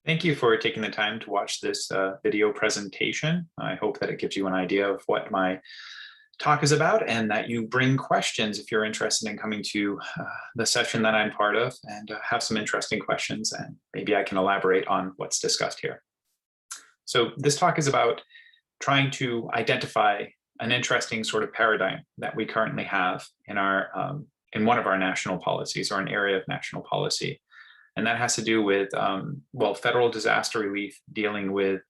Thank you for taking the time to watch this video presentation. I hope that it gives you an idea of what my talk is about and that you bring questions if you're interested in coming to the session that I'm part of and have some interesting questions, and maybe I can elaborate on what's discussed here. So this talk is about trying to identify an interesting sort of paradigm that we currently have in in one of our national policies, or an area of national policy. And that has to do with, federal disaster relief dealing with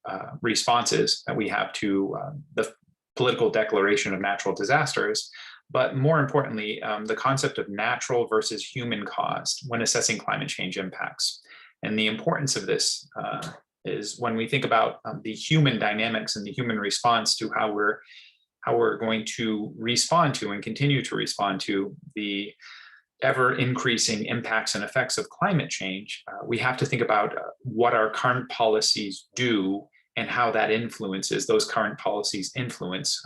responses that we have to the political declaration of natural disasters, but more importantly, the concept of natural versus human caused when assessing climate change impacts. And the importance of this is when we think about the human dynamics and the human response to how we're going to respond to and continue to respond to the ever increasing impacts and effects of climate change. We have to think about what our current policies do and how that influences, those current policies influence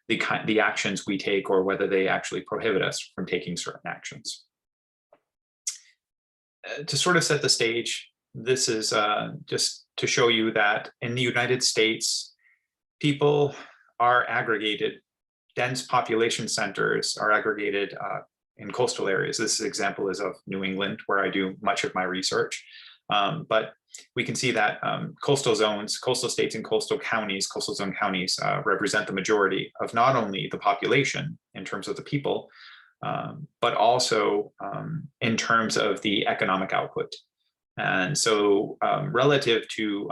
the actions we take, or whether they actually prohibit us from taking certain actions. To sort of set the stage, this is just to show you that in the United States, people are aggregated. Dense population centers are aggregated in coastal areas. This example is of New England, where I do much of my research. But we can see that coastal zones, coastal states, and coastal zone counties represent the majority of not only the population in terms of the people, but also in terms of the economic output. And so relative to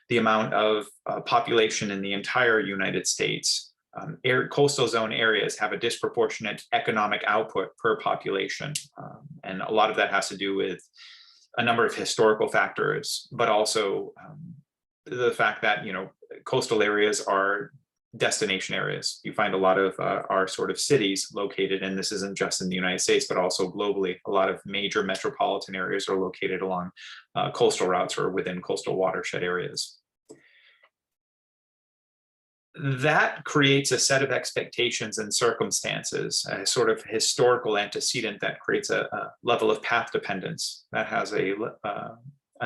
the amount of population in the entire United States, coastal zone areas have a disproportionate economic output per population. And a lot of that has to do with a number of historical factors, but also the fact that, coastal areas are destination areas. You find a lot of our sort of cities located, and this isn't just in the United States, but also globally. A lot of major metropolitan areas are located along coastal routes or within coastal watershed areas. That creates a set of expectations and circumstances, a sort of historical antecedent that creates a level of path dependence that has a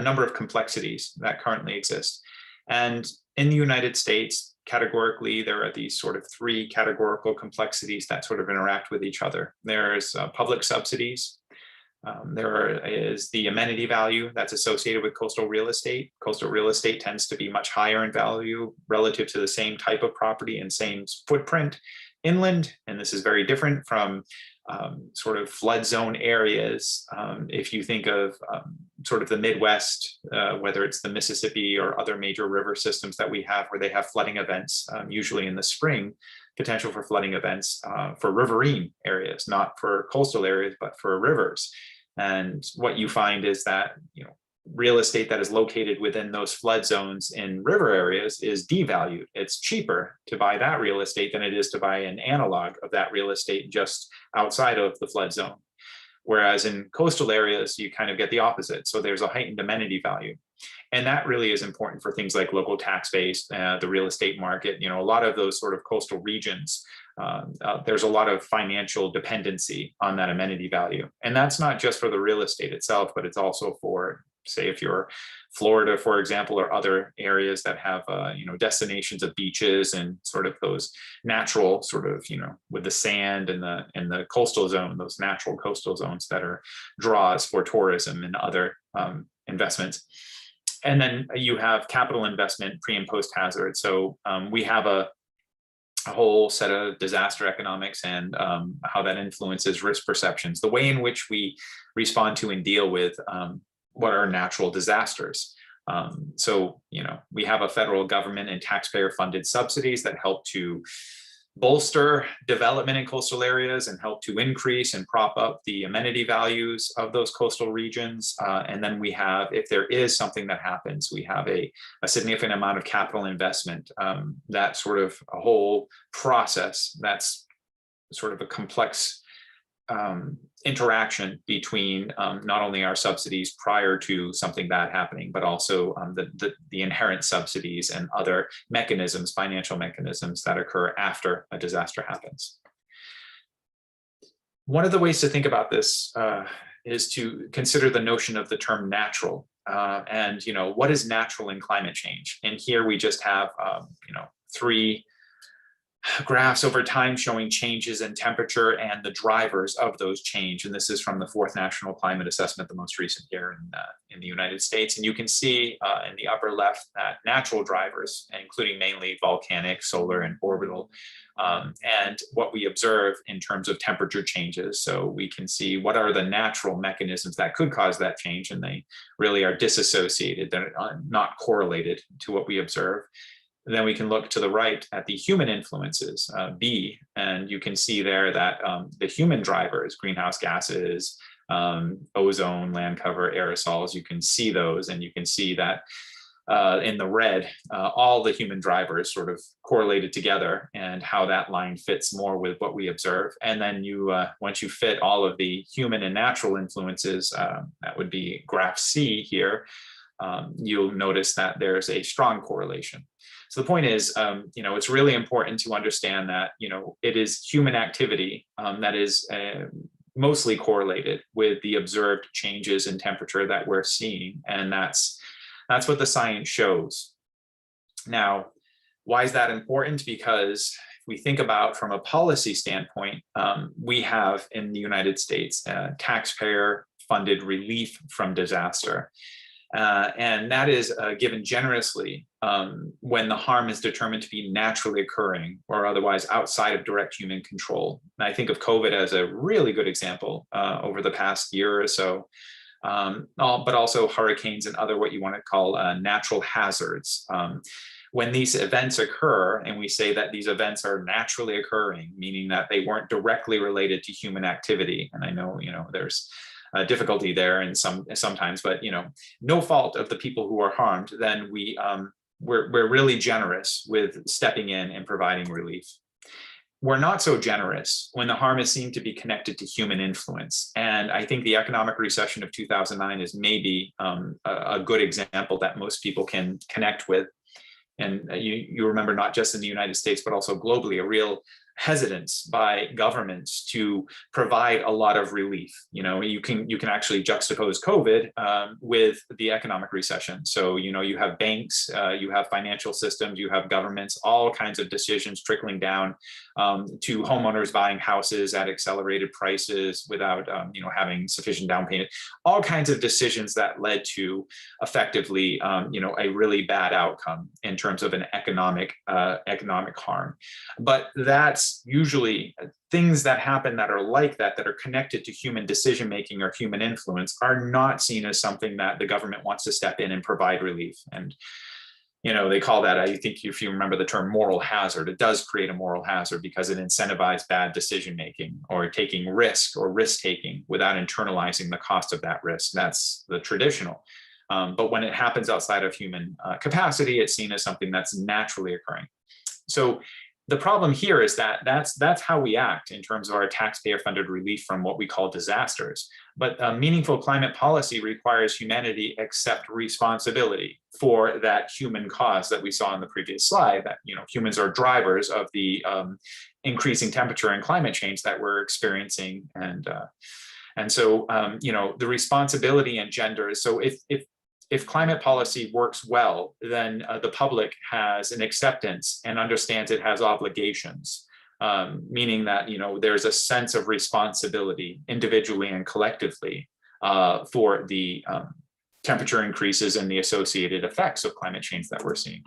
number of complexities that currently exist. And in the United States, categorically, there are these sort of three categorical complexities that sort of interact with each other. There's public subsidies. There is the amenity value that's associated with coastal real estate. Coastal real estate tends to be much higher in value relative to the same type of property and same footprint inland. And this is very different from sort of flood zone areas. If you think of sort of the Midwest, whether it's the Mississippi or other major river systems that we have where they have flooding events, usually in the spring, potential for flooding events for riverine areas, not for coastal areas, but for rivers. And what you find is that, real estate that is located within those flood zones in river areas is devalued. It's cheaper to buy that real estate than it is to buy an analog of that real estate just outside of the flood zone. Whereas in coastal areas, you kind of get the opposite. So there's a heightened amenity value. And that really is important for things like local tax base, the real estate market. A lot of those sort of coastal regions, there's a lot of financial dependency on that amenity value. And that's not just for the real estate itself, but it's also for, say, if you're Florida, for example, or other areas that have, destinations of beaches and sort of those natural sort of, with the sand and the coastal zone, those natural coastal zones that are draws for tourism and other investments. And then you have capital investment pre and post hazard. So we have a whole set of disaster economics and how that influences risk perceptions, the way in which we respond to and deal with what are natural disasters. So, we have a federal government and taxpayer funded subsidies that help to bolster development in coastal areas and help to increase and prop up the amenity values of those coastal regions. And then we have, if there is something that happens, we have a significant amount of capital investment. That sort of a whole process that's sort of a complex interaction between not only our subsidies prior to something bad happening, but also the inherent subsidies and other mechanisms, financial mechanisms that occur after a disaster happens. One of the ways to think about this is to consider the notion of the term natural. And what is natural in climate change? And here we just have 3 graphs over time showing changes in temperature and the drivers of those change. And this is from the 4th National Climate Assessment, the most recent here in the United States. And you can see in the upper left that natural drivers, including mainly volcanic, solar, and orbital, and what we observe in terms of temperature changes. So we can see what are the natural mechanisms that could cause that change, and they really are disassociated. They're not correlated to what we observe. And then we can look to the right at the human influences, B, and you can see there that the human drivers, greenhouse gases, ozone, land cover, aerosols, you can see those, and you can see that in the red, all the human drivers sort of correlated together, and how that line fits more with what we observe. And then once you fit all of the human and natural influences, that would be graph C here, you'll notice that there's a strong correlation. So the point is, it's really important to understand that, it is human activity that is mostly correlated with the observed changes in temperature that we're seeing. And that's what the science shows. Now, why is that important? Because if we think about from a policy standpoint, we have in the United States taxpayer-funded relief from disaster. And that is given generously when the harm is determined to be naturally occurring or otherwise outside of direct human control. And I think of COVID as a really good example over the past year or so, but also hurricanes and other what you want to call natural hazards. When these events occur, and we say that these events are naturally occurring, meaning that they weren't directly related to human activity. And I know, there's difficulty there and sometimes, but no fault of the people who are harmed, then we're really generous with stepping in and providing relief. We're not so generous when the harm is seen to be connected to human influence. And I think the economic recession of 2009 is maybe a good example that most people can connect with. And you remember, not just in the United States, but also globally, a real hesitance by governments to provide a lot of relief. You can actually juxtapose COVID with the economic recession. So you have banks, you have financial systems, you have governments, all kinds of decisions trickling down to homeowners buying houses at accelerated prices without having sufficient down payment. All kinds of decisions that led to effectively a really bad outcome in terms of an economic harm. But that's usually things that happen that are like that are connected to human decision making or human influence are not seen as something that the government wants to step in and provide relief. And they call that, I think if you remember the term moral hazard, it does create a moral hazard because it incentivizes bad decision making or taking risk or risk taking without internalizing the cost of that risk. That's the traditional. But when it happens outside of human capacity, it's seen as something that's naturally occurring. So the problem here is that that's how we act in terms of our taxpayer-funded relief from what we call disasters. But meaningful climate policy requires humanity accept responsibility for that human cause that we saw in the previous slide, that humans are drivers of the increasing temperature and climate change that we're experiencing. And so the responsibility engenders. So if climate policy works well, then the public has an acceptance and understands it has obligations, meaning that there's a sense of responsibility individually and collectively for the temperature increases and the associated effects of climate change that we're seeing.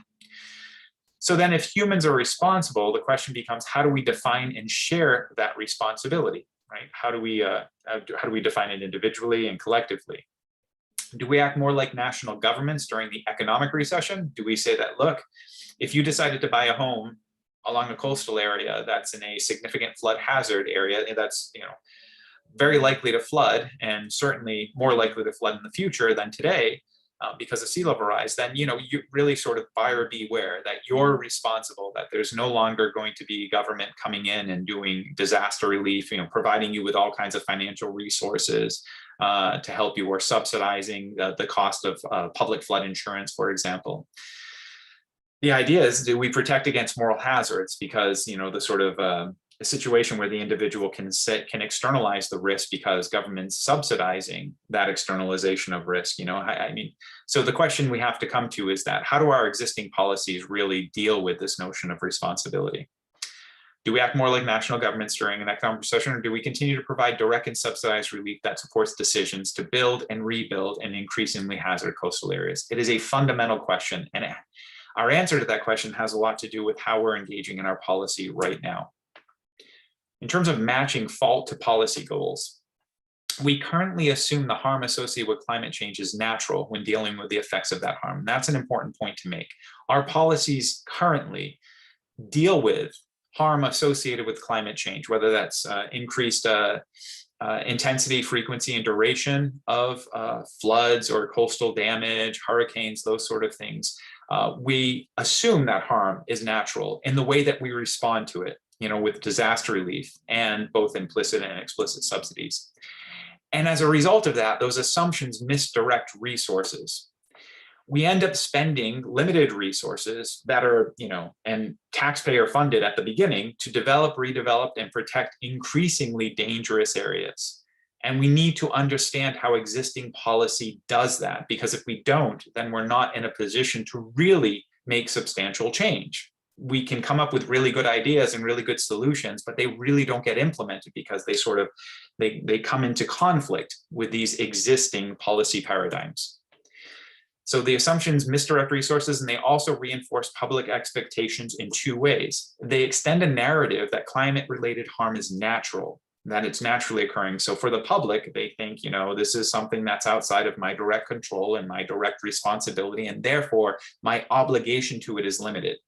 So then if humans are responsible, the question becomes, how do we define and share that responsibility, right? How do we define it individually and collectively? Do we act more like national governments during the economic recession? Do we say that, look, if you decided to buy a home along a coastal area that's in a significant flood hazard area, that's very likely to flood, and certainly more likely to flood in the future than today because of sea level rise, then you really sort of buyer beware that you're responsible, that there's no longer going to be government coming in and doing disaster relief, providing you with all kinds of financial resources to help you, or subsidizing the cost of public flood insurance, for example. The idea is, do we protect against moral hazards? Because the sort of a situation where the individual can externalize the risk because government's subsidizing that externalization of risk. I mean, so the question we have to come to is that how do our existing policies really deal with this notion of responsibility? Do we act more like national governments during an economic recession, or do we continue to provide direct and subsidized relief that supports decisions to build and rebuild in increasingly hazard coastal areas? It is a fundamental question, and our answer to that question has a lot to do with how we're engaging in our policy right now. In terms of matching fault to policy goals, we currently assume the harm associated with climate change is natural when dealing with the effects of that harm. And that's an important point to make. Our policies currently deal with harm associated with climate change, whether that's increased intensity, frequency, and duration of floods or coastal damage, hurricanes, those sort of things. We assume that harm is natural in the way that we respond to it, with disaster relief and both implicit and explicit subsidies. And as a result of that, those assumptions misdirect resources. We end up spending limited resources that are, and taxpayer funded at the beginning to develop, redevelop, and protect increasingly dangerous areas. And we need to understand how existing policy does that, because if we don't, then we're not in a position to really make substantial change. We can come up with really good ideas and really good solutions, but they really don't get implemented because they come into conflict with these existing policy paradigms. So the assumptions misdirect resources, and they also reinforce public expectations in two ways. They extend a narrative that climate-related harm is natural, that it's naturally occurring. So for the public, they think, this is something that's outside of my direct control and my direct responsibility, and therefore my obligation to it is limited.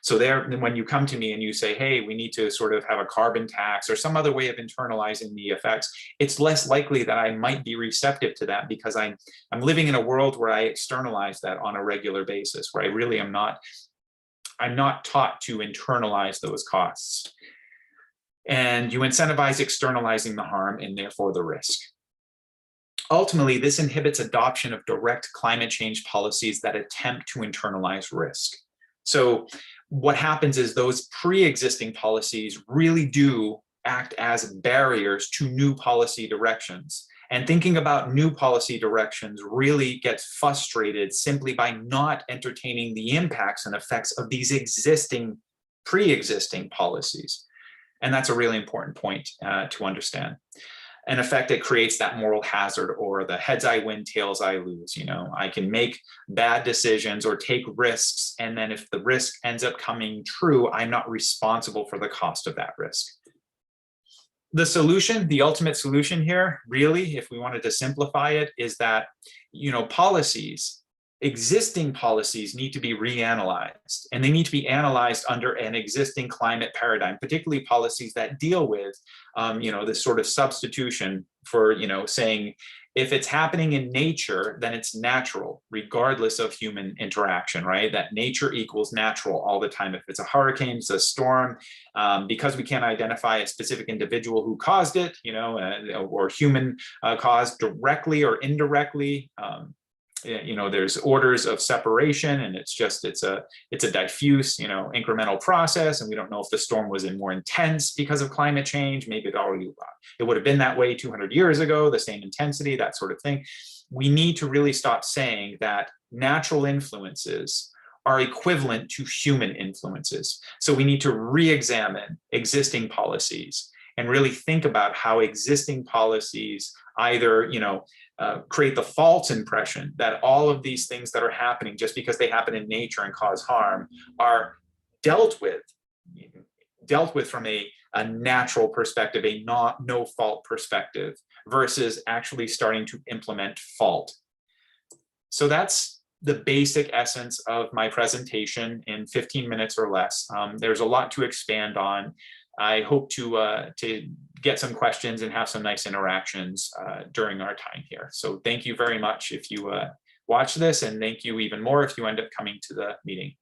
So when you come to me and you say, hey, we need to sort of have a carbon tax or some other way of internalizing the effects, it's less likely that I might be receptive to that, because I'm living in a world where I externalize that on a regular basis, where I really I'm not taught to internalize those costs. And you incentivize externalizing the harm and therefore the risk. Ultimately, this inhibits adoption of direct climate change policies that attempt to internalize risk. So what happens is those pre-existing policies really do act as barriers to new policy directions. And thinking about new policy directions really gets frustrated simply by not entertaining the impacts and effects of these pre-existing policies. And that's a really important point to understand. In effect, it creates that moral hazard, or the heads I win, tails I lose. I can make bad decisions or take risks, and then if the risk ends up coming true, I'm not responsible for the cost of that risk. The solution, the ultimate solution here, really, if we wanted to simplify it, is that existing policies need to be reanalyzed, and they need to be analyzed under an existing climate paradigm, particularly policies that deal with, this sort of substitution for, saying if it's happening in nature, then it's natural, regardless of human interaction, right? That nature equals natural all the time. If it's a hurricane, it's a storm, because we can't identify a specific individual who caused it, or human caused directly or indirectly. There's orders of separation, and it's a diffuse, incremental process, and we don't know if the storm was more intense because of climate change. Maybe it would have been that way 200 years ago, the same intensity, that sort of thing. We need to really stop saying that natural influences are equivalent to human influences. So we need to re-examine existing policies and really think about how existing policies either, create the false impression that all of these things that are happening just because they happen in nature and cause harm are dealt with from a natural perspective, a no fault perspective, versus actually starting to implement fault. So that's the basic essence of my presentation in 15 minutes or less. There's a lot to expand on. I hope to get some questions and have some nice interactions during our time here. So thank you very much if you watch this, and thank you even more if you end up coming to the meeting.